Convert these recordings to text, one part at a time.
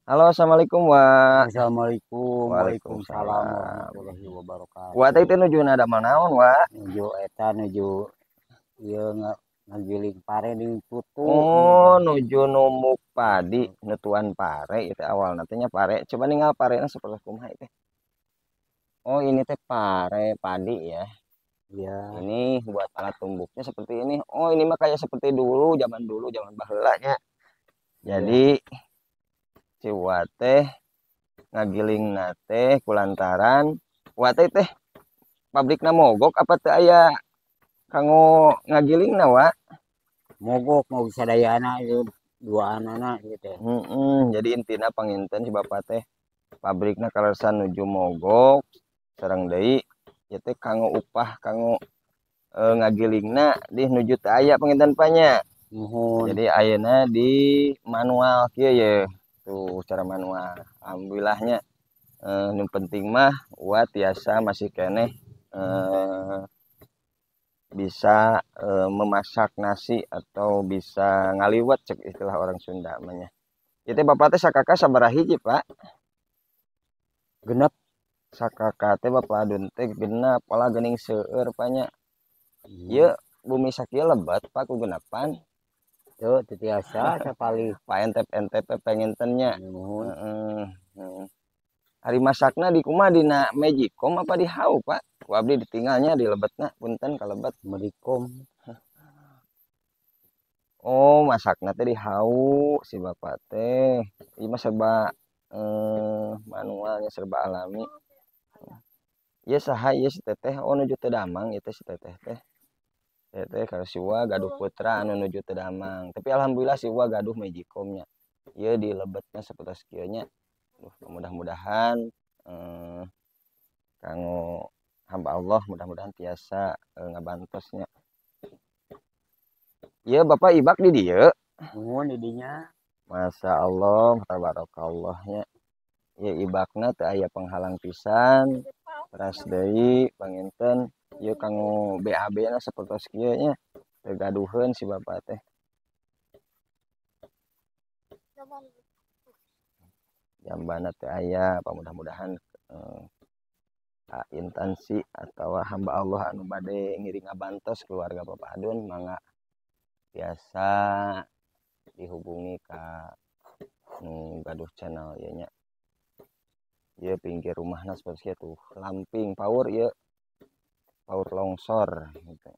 Halo, assalamualaikum, Wak. Assalamualaikum, waalaikumsalam Waalaikumsalam. warahmatullahi Wak, teh wabarakatuh. teh nuju nada manaon, Wak? Nuju eta nuju ieu ngagiling pare di putu Oh, gitu. nuju numuk padi, nutuan pare itu awal nantinya pare. Coba ninggal parena seperti kumaha teh. Oh, ini teh pare padi ya. Ya, Ini buat alat tumbuknya seperti ini. Oh, ini mah kayak seperti dulu, zaman baheula nya. iya. Jadi si Wak teh ngagiling teh kulantaran Wak teh pabrikna mogok apa teh aya kanggo ngagilingna, Wak? Mogok mau sadayana ieu dua anana gitu. Jadi intina panginten si bapak teh pabrikna kalesan nuju mogok sareng deui ieu teh kanggo upah kanggo ngagilingna di nuju teu aya panginten panya. Nuhun. Jadi ayeuna di manual kieu ye. Tuh cara manual. Alhamdulillahnya nu penting mah uat tiasa masih keneh bisa memasak nasi atau bisa ngaliwat cek istilah orang Sunda namanya. Itu bapak teh sakaka sabaraha hiji, Pak? Genep. Sakaka teh bapak adun teh genep pola geuning seueur panya. Ieu Hmm. bumi sakieu lebat Pak ku genepan. Teu teu tiasa sapali. Pak entep-entep pengentennya. Nuhun. Heeh. Heeh. Hari masakna di kumaha dina Magicom apa di hau, Pak? Ku abdi ditinggalnya di lebetna punten kalebet. Merikom. Oh, masakna teh di hau si bapak teh. Ieu mah serba manualnya serba alami. Ieu saha ieu si teteh? Oh, nuju teu damang ieu teh si teteh teh. Teteh kalau siwa gaduh putra anu nuju teu damang. Tapi alhamdulillah siwa gaduh Magicomnya. Ieu di lebetna sapertos kieu nya. Mudah-mudahan eh, kanggo hamba Allah mudah-mudahan tiasa ngabantosnya. Ieu bapak ibak di dieu. Nuhun didinya. Masya Allah, tabarakallah. Ya ibakna teu aya penghalang pisan teras deui panginten ieu kanggo BAB na sapertos kieu nya teu gaduheun si bapak teh jambana teu aya mudah-mudahan instansi atau hamba Allah anu bade ngiring ngabantos keluarga Bapak Adun mangga biasa dihubungi ka nu gaduh channel ieu nya ieu pinggir rumahna sapertos kieu tuh lamping paur ieu paur longsor gitu.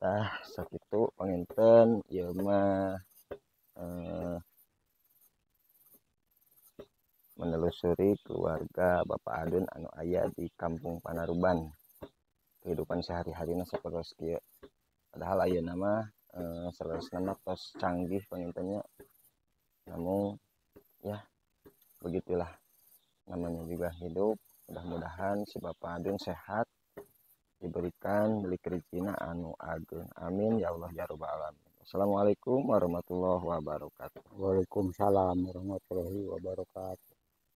Tah sakitu panginten ieu mah menelusuri keluarga Bapak Adun anu aya di Kampung Panaruban kehidupan sehari-harina sapertos kieu padahal ayeuna mah salerosna mah tos canggih pangintennya namun ya begitulah namanya juga hidup mudah-mudahan si Bapak Adun sehat diberikan beli rezekina anu ageun amin ya Allah ya rabbal alamin. Assalamualaikum warahmatullahi wabarakatuh. Waalaikumsalam warahmatullahi wabarakatuh.